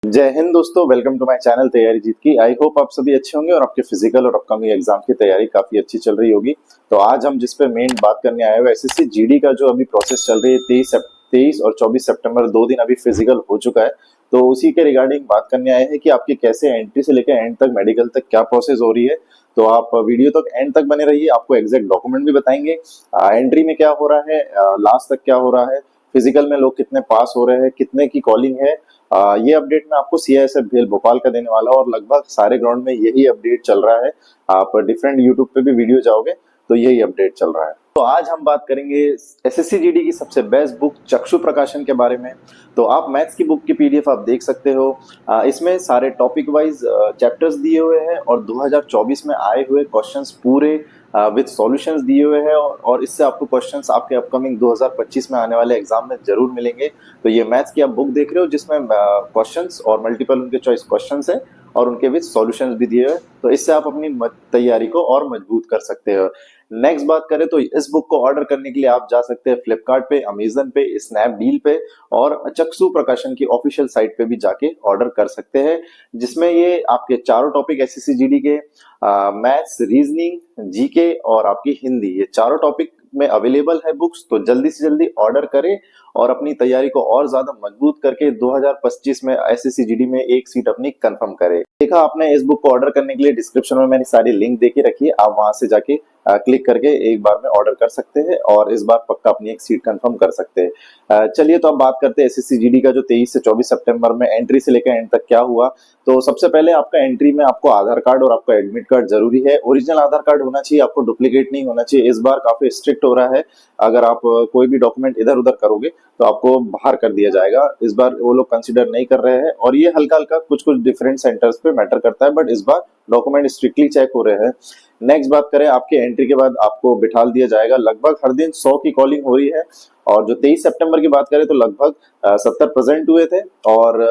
जय हिंद दोस्तों, welcome to my channel तैयारी जीत की। आई होप आप सभी अच्छे होंगे और आपके फिजिकल और अपकमिंग एग्जाम की तैयारी काफी अच्छी चल रही होगी। तो आज हम जिस पे मेन बात करने आए हुए एसएससी जीडी का जो अभी प्रोसेस चल रही है, 23 और 24 सितंबर 2 दिन अभी फिजिकल हो चुका है। तो उसी के रिगार्डिंग बात करने आए हैं कि आपकी कैसे एंट्री से लेकर एंड तक मेडिकल तक क्या प्रोसेस हो रही है। तो आप वीडियो तक एंड तक बने रहिए, आपको एग्जैक्ट डॉक्यूमेंट भी बताएंगे, एंट्री में क्या हो रहा है, लास्ट तक क्या हो रहा है, फिजिकल में लोग कितने पास हो रहे हैं, कितने की कॉलिंग है। ये अपडेट मैं आपको सीआईएसएफ भेल भोपाल का देने वाला हूं और लगभग सारे ग्राउंड में यही अपडेट चल रहा है। आप डिफरेंट यूट्यूब पे भी वीडियो जाओगे तो यही अपडेट चल रहा है। तो आज हम बात करेंगे एसएससी जीडी की सबसे बेस्ट बुक चक्षु प्रकाशन के बारे में। तो आप मैथ्स की बुक की पीडीएफ आप देख सकते हो। इसमें सारे टॉपिक वाइज चैप्टर्स दिए हुए हैं और 2024 में आए हुए क्वेश्चंस पूरे विद सॉल्यूशंस दिए हुए हैं और इससे आपको क्वेश्चंस आपके अपकमिंग 2025 में आने वाले एग्जाम में जरूर मिलेंगे। तो ये मैथ्स की आप बुक देख रहे हो जिसमें क्वेश्चंस और मल्टीपल उनके चॉइस क्वेश्चंस है और उनके विद सॉल्यूशंस भी दिए हुए। तो इससे आप अपनी तैयारी को और मजबूत कर सकते हो। नेक्स्ट बात करें तो इस बुक को ऑर्डर करने के लिए आप जा सकते हैं फ्लिपकार्ट पे, अमेजन पे, स्नैपडील पे और चक्षु प्रकाशन की ऑफिशियल साइट पे भी जाके ऑर्डर कर सकते हैं, जिसमें ये आपके चारों टॉपिक एसएससी जीडी के मैथ्स, रीजनिंग, जीके और आपकी हिंदी, ये चारों टॉपिक में अवेलेबल है बुक्स। तो जल्दी से जल्दी ऑर्डर करें और अपनी तैयारी को और ज्यादा मजबूत करके 2025 में एसएससी जीडी में एक सीट अपनी कंफर्म करें। देखा आपने, इस बुक को ऑर्डर करने के लिए डिस्क्रिप्शन में मैंने सारी लिंक दे के रखी है, आप वहां से जाके क्लिक करके एक बार में ऑर्डर कर सकते हैं और इस बार पक्का अपनी एक सीट कंफर्म कर सकते हैं। चलिए तो अब बात करते हैं एसएससी जीडी का जो 23 से 24 सितंबर में एंट्री से लेकर एंड तक क्या हुआ। तो सबसे पहले आपका एंट्री में आपको आधार कार्ड और आपका एडमिट कार्ड जरूरी है। ओरिजिनल आधार कार्ड होना चाहिए, आपको डुप्लीकेट नहीं होना चाहिए। इस बार काफी स्ट्रिक्ट हो रहा है, अगर आप कोई भी डॉक्यूमेंट इधर उधर करोगे तो आपको बाहर कर दिया जाएगा। इस बार वो लोग कंसिडर नहीं कर रहे हैं और ये हल्का हल्का कुछ कुछ डिफरेंट सेंटर्स पे मैटर करता है, बट इस बार डॉक्यूमेंट स्ट्रिक्टली चेक हो रहे हैं। नेक्स्ट बात करें, आपके एंट्री के बाद आपको बिठा दिया जाएगा। लगभग हर दिन 100 की कॉलिंग हो रही है और जो 23 सितंबर की बात करें तो लगभग 70 प्रेजेंट हुए थे और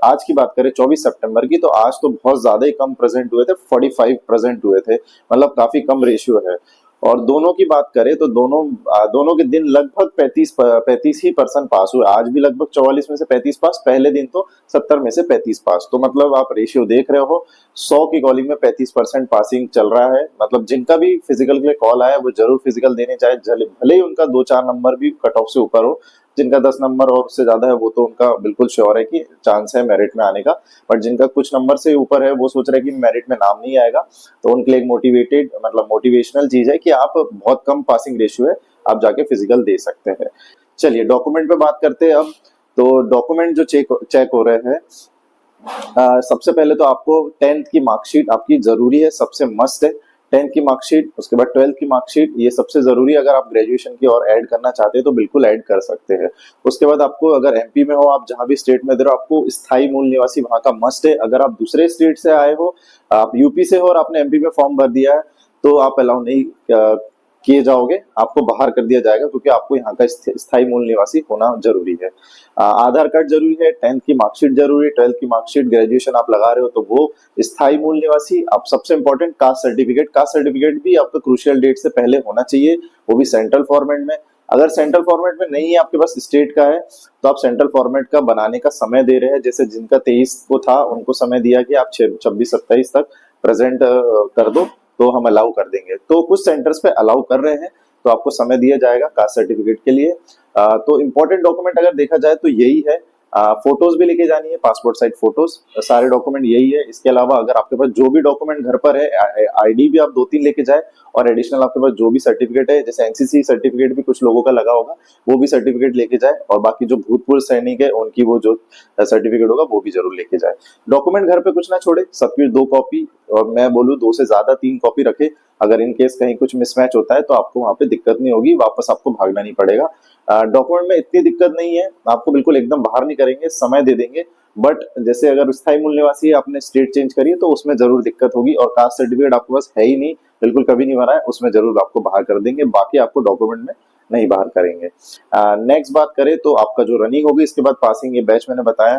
आज की बात करें 24 सितंबर की तो आज तो बहुत ज्यादा ही कम प्रेजेंट हुए थे, 45 प्रेजेंट हुए थे, मतलब काफी कम रेशियो है। और दोनों की बात करें तो दोनों के दिन लगभग 35 ही परसेंट पास हुए। आज भी लगभग 44 में से 35 पास, पहले दिन तो 70 में से 35 पास। तो मतलब आप रेशियो देख रहे हो, 100 की कॉलिंग में 35% पासिंग चल रहा है। मतलब जिनका भी फिजिकल के लिए कॉल आया वो जरूर फिजिकल देने चाहे, भले ही उनका 2-4 नंबर भी कट ऑफ से ऊपर हो। जिनका 10 नंबर और उससे ज्यादा है वो तो उनका बिल्कुल श्योर है कि चांस है मेरिट में आने का, बट जिनका कुछ नंबर से ऊपर है वो सोच रहे हैं कि मेरिट में नाम नहीं आएगा, तो उनके लिए एक मोटिवेशनल चीज है कि आप बहुत कम पासिंग रेशियो है, आप जाके फिजिकल दे सकते हैं। चलिए डॉक्यूमेंट पे बात करते हैं अब। तो डॉक्यूमेंट जो चेक हो रहे हैं, सबसे पहले तो आपको 10th की मार्कशीट आपकी जरूरी है, सबसे मस्त है 10th की मार्कशीट। उसके बाद 12th की मार्कशीट, ये सबसे जरूरी है। अगर आप ग्रेजुएशन की और ऐड करना चाहते हैं तो बिल्कुल ऐड कर सकते हैं। उसके बाद आपको, अगर एमपी में हो, आप जहां भी स्टेट में दे रहे हो, आपको स्थायी मूल निवासी वहां का मस्ट है। अगर आप दूसरे स्टेट से आए हो, आप यूपी से हो और आपने एमपी में फॉर्म भर दिया है तो आप अलाउ नहीं किए जाओगे, आपको बाहर कर दिया जाएगा, क्योंकि आपको यहाँ का स्थायी मूल निवासी होना जरूरी है। आधार कार्ड जरूरी है, 10th की मार्कशीट जरूरी है, 12th की मार्कशीट, ग्रेजुएशन आप लगा रहे हो तो वो स्थायी मूल निवासी। अब सबसे इंपॉर्टेंट कास्ट सर्टिफिकेट भी आपका क्रूशियल डेट से पहले होना चाहिए, वो भी सेंट्रल फॉर्मेट में। अगर सेंट्रल फॉर्मेट में नहीं है, आपके पास स्टेट का है, तो आप सेंट्रल फॉर्मेट का बनाने का समय दे रहे हैं। जैसे जिनका 23 को था उनको समय दिया कि आप 26-27 तक प्रेजेंट कर दो तो हम अलाउ कर देंगे। तो कुछ सेंटर्स पे अलाउ कर रहे हैं तो आपको समय दिया जाएगा कास्ट सर्टिफिकेट के लिए। तो इंपॉर्टेंट डॉक्यूमेंट अगर देखा जाए तो यही है। फोटोज भी लेके जानी है, पासपोर्ट साइज फोटोज, सारे डॉक्यूमेंट यही है। इसके अलावा अगर आपके पास जो भी डॉक्यूमेंट घर पर है, आईडी भी आप 2-3 लेके जाए और एडिशनल आपके पास जो भी सर्टिफिकेट है, जैसे एनसीसी सर्टिफिकेट भी कुछ लोगों का लगा होगा, वो भी सर्टिफिकेट लेके जाए। और बाकी जो भूतपूर्व सैनिक है उनकी वो जो सर्टिफिकेट होगा वो भी जरूर लेके जाए। डॉक्यूमेंट घर पे कुछ ना छोड़े, सबकी 2 कॉपी, और मैं बोलूँ 2 से ज्यादा 3 कॉपी रखे। अगर इन केस कहीं कुछ मिसमैच होता है तो आपको वहां पे दिक्कत नहीं होगी, वापस आपको भागना नहीं पड़ेगा। डॉक्यूमेंट में इतनी दिक्कत नहीं है, आपको बिल्कुल एकदम बाहर नहीं करेंगे, समय दे देंगे। बट जैसे अगर स्थायी मूल निवासी है, आपने स्टेट चेंज करी है तो उसमें जरूर दिक्कत होगी। और कास्ट सर्टिफिकेट आपके पास है ही नहीं, बिल्कुल कभी नहीं बना है, उसमें जरूर आपको बाहर कर देंगे, बाकी आपको डॉक्यूमेंट में नहीं बाहर करेंगे। नेक्स्ट बात करें तो आपका जो रनिंग होगी इसके बाद पासिंग, ये बैच मैंने बताया।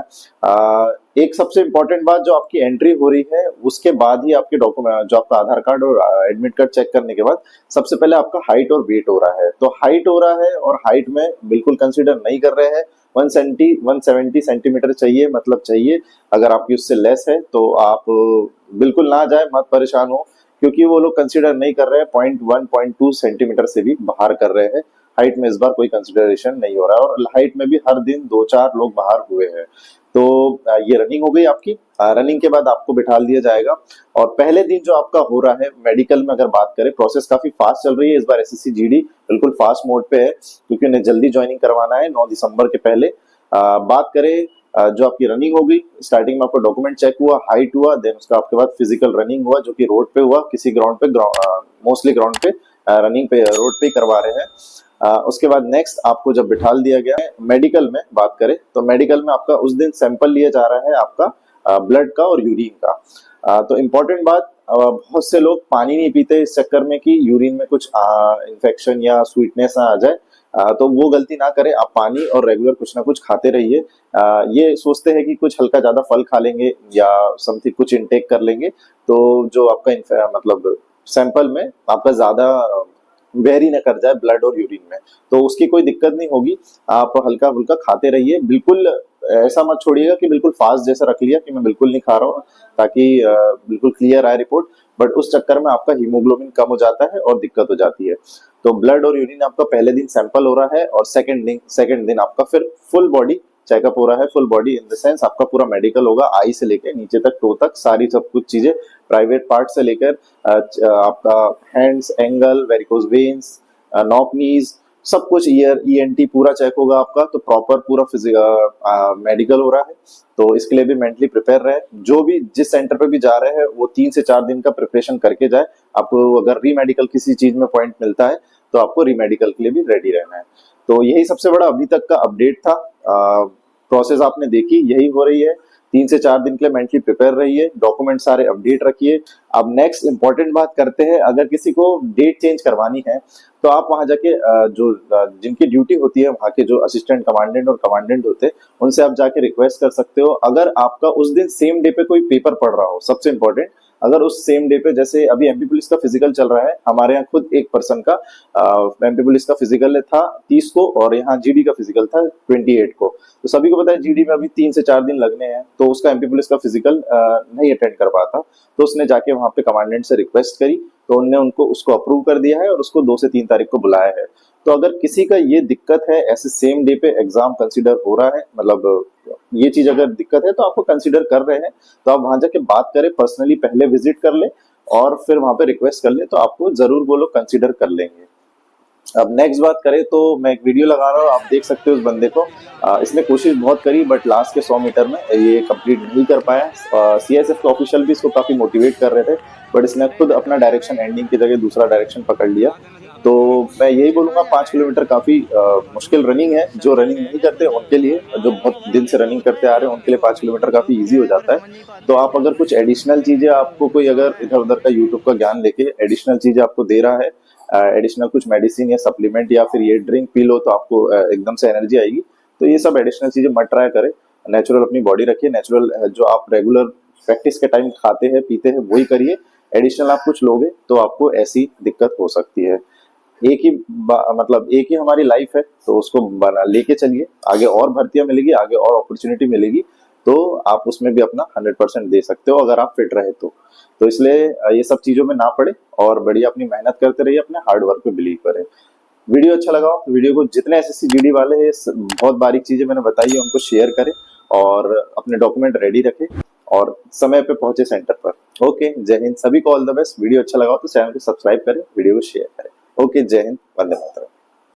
एक सबसे इंपॉर्टेंट बात, जो आपकी एंट्री हो रही है उसके बाद ही आपके डॉक्यूमेंट, जो आपका आधार कार्ड और एडमिट कार्ड चेक करने के बाद सबसे पहले आपका हाइट और वेट हो रहा है। तो हाइट हो रहा है और हाइट में बिल्कुल कंसीडर नहीं कर रहे हैं, 170 सेंटीमीटर चाहिए, मतलब चाहिए। अगर आपकी उससे लेस है तो आप बिल्कुल ना जाए, मत परेशान हो, क्योंकि वो लोग कंसिडर नहीं कर रहे हैं, 0.1 0.2 सेंटीमीटर से भी बाहर कर रहे हैं। हाइट में इस बार कोई कंसिडरेशन नहीं हो रहा है, और हाइट में भी हर दिन 2-4 लोग बाहर हुए हैं। तो ये रनिंग हो गई आपकी। रनिंग के बाद आपको बिठा दिया जाएगा, और पहले दिन जो आपका हो रहा है मेडिकल में, अगर बात करें, प्रोसेस काफी फास्ट चल रही है इस बार। एसएससी जीडी बिल्कुल फास्ट मोड पे है, क्योंकि उन्हें जल्दी ज्वाइनिंग करवाना है 9 दिसंबर के पहले। बात करें, जो आपकी रनिंग हो गई, स्टार्टिंग में आपका डॉक्यूमेंट चेक हुआ, हाइट हुआ, देन उसका आपके बाद फिजिकल रनिंग हुआ, जो कि रोड पे हुआ, किसी ग्राउंड पे, मोस्टली ग्राउंड पे, रनिंग पे रोड पे ही करवा रहे हैं। उसके बाद नेक्स्ट आपको जब बिठा दिया गया है मेडिकल में, बात करें तो मेडिकल में आपका उस दिन सैंपल लिया जा रहा है आपका ब्लड का और यूरिन का। तो इम्पोर्टेंट बात, बहुत से लोग पानी नहीं पीते इस चक्कर में कि यूरिन में कुछ इन्फेक्शन या स्वीटनेस ना आ जाए। तो वो गलती ना करें, आप पानी और रेगुलर कुछ ना कुछ खाते रहिए। ये सोचते हैं कि कुछ हल्का ज्यादा फल खा लेंगे या समथिंग कुछ इनटेक कर लेंगे तो जो आपका मतलब सैंपल में आपका ज्यादा वेरी न कर जाए ब्लड और यूरिन में, तो उसकी कोई दिक्कत नहीं होगी। आप हल्का फुल्का खाते रहिए, बिल्कुल ऐसा मत छोड़िएगा कि बिल्कुल फास्ट जैसा रख लिया कि मैं बिल्कुल नहीं खा रहा हूँ, ताकि बिल्कुल क्लियर आए रिपोर्ट। बट उस चक्कर में आपका हीमोग्लोबिन कम हो जाता है और दिक्कत हो जाती है। तो ब्लड और यूरिन आपका पहले दिन सैंपल हो रहा है, और सेकंड दिन आपका फिर फुल बॉडी चेकअप हो रहा है। Full body in the sense आपका पूरा मेडिकल होगा, आई से लेकर नीचे तक, टो तक, सारी सब कुछ चीजें, प्राइवेट पार्ट से लेकर आपका hands, angle, varicose veins, knock नीज, सब कुछ, ईयर, ईएनटी पूरा चेक होगा आपका। तो प्रॉपर पूरा मेडिकल हो रहा है। तो इसके लिए भी मेंटली प्रिपेयर रहे। जो भी जिस सेंटर पे भी जा रहे हैं वो 3 से 4 दिन का प्रिपरेशन करके जाए। आपको अगर री मेडिकल किसी चीज में पॉइंट मिलता है तो आपको री मेडिकल के लिए भी रेडी रहना है। तो यही सबसे बड़ा अभी तक का अपडेट था। प्रोसेस आपने देखी, यही हो रही है। 3 से 4 दिन के लिए मेंटली प्रिपेयर रहिए, डॉक्यूमेंट सारे अपडेट रखिए। अब नेक्स्ट इंपॉर्टेंट बात करते हैं, अगर किसी को डेट चेंज करवानी है तो आप वहां जाके जिनकी ड्यूटी होती है, वहां के जो असिस्टेंट कमांडेंट और कमांडेंट होते हैं, उनसे आप जाके रिक्वेस्ट कर सकते हो। अगर आपका उस दिन सेम डे पे कोई पेपर पड़ रहा हो, सबसे इंपॉर्टेंट, अगर उस सेम डे पे, जैसे अभी एमपी पुलिस का फिजिकल चल रहा है, हमारे यहाँ खुद एक पर्सन का एमपी पुलिस का फिजिकल था 30 को, और यहाँ जीडी का फिजिकल था 28 को। तो सभी को पता है जीडी में अभी 3 से 4 दिन लगने हैं, तो उसका एमपी पुलिस का फिजिकल नहीं अटेंड कर पाता। तो उसने जाके वहां पे कमांडेंट से रिक्वेस्ट करी, तो उनने उसको अप्रूव कर दिया है, और उसको 2 से 3 तारीख को बुलाया है। तो अगर किसी का ये दिक्कत है, ऐसे सेम डे पे एग्जाम कंसिडर हो रहा है, मतलब ये चीज अगर दिक्कत है तो आपको कंसिडर कर रहे हैं, तो आप वहां जाके बात करें, पर्सनली पहले विजिट कर ले और फिर वहां पे रिक्वेस्ट कर ले, तो आपको जरूर वो लोग कंसिडर कर लेंगे। अब नेक्स्ट बात करें तो मैं एक वीडियो लगा रहा हूँ, आप देख सकते हो उस बंदे को। इसने कोशिश बहुत करी, बट लास्ट के 100 मीटर में ये कंप्लीट नहीं कर पाया। सीएसएफ के ऑफिशियल भी इसको काफी मोटिवेट कर रहे थे, बट इसने खुद अपना डायरेक्शन एंडिंग की जगह दूसरा डायरेक्शन पकड़ लिया। तो मैं यही बोलूंगा, 5 किलोमीटर काफी मुश्किल रनिंग है। जो रनिंग नहीं करते उनके लिए, जो बहुत दिन से रनिंग करते आ रहे हैं उनके लिए 5 किलोमीटर काफी इजी हो जाता है। तो आप अगर कुछ एडिशनल चीजें, आपको कोई अगर इधर उधर का यूट्यूब का ज्ञान लेके एडिशनल चीजें आपको दे रहा है, एडिशनल कुछ मेडिसिन या सप्लीमेंट या फिर ये ड्रिंक पी लो तो आपको एकदम से एनर्जी आएगी, तो ये सब एडिशनल चीजें मत ट्राई करें। नेचुरल अपनी बॉडी रखिए, नेचुरल जो आप रेगुलर प्रैक्टिस के टाइम खाते हैं पीते हैं वही करिए। एडिशनल आप कुछ लोगे तो आपको ऐसी दिक्कत हो सकती है। मतलब एक ही हमारी लाइफ है, तो उसको बना लेके चलिए। आगे और भर्तियां मिलेगी, आगे और अपॉर्चुनिटी मिलेगी, तो आप उसमें भी अपना 100% दे सकते हो अगर आप फिट रहे तो इसलिए ये सब चीजों में ना पड़े, और बढ़िया अपनी मेहनत करते रहिए, अपने हार्ड वर्क पे बिलीव करें। वीडियो अच्छा लगा हो तो वीडियो को, जितने एसएससी जीडी वाले हैं, बहुत बारीक चीजें मैंने बताई है, उनको शेयर करें और अपने डॉक्यूमेंट रेडी रखें और समय पे पहुंचे सेंटर पर। ओके, जय हिंद, सभी को ऑल द बेस्ट। वीडियो अच्छा लगा हो तो चैनल को सब्सक्राइब करें, वीडियो को शेयर करें। ओके, जय हिंद, वंदे मातरम।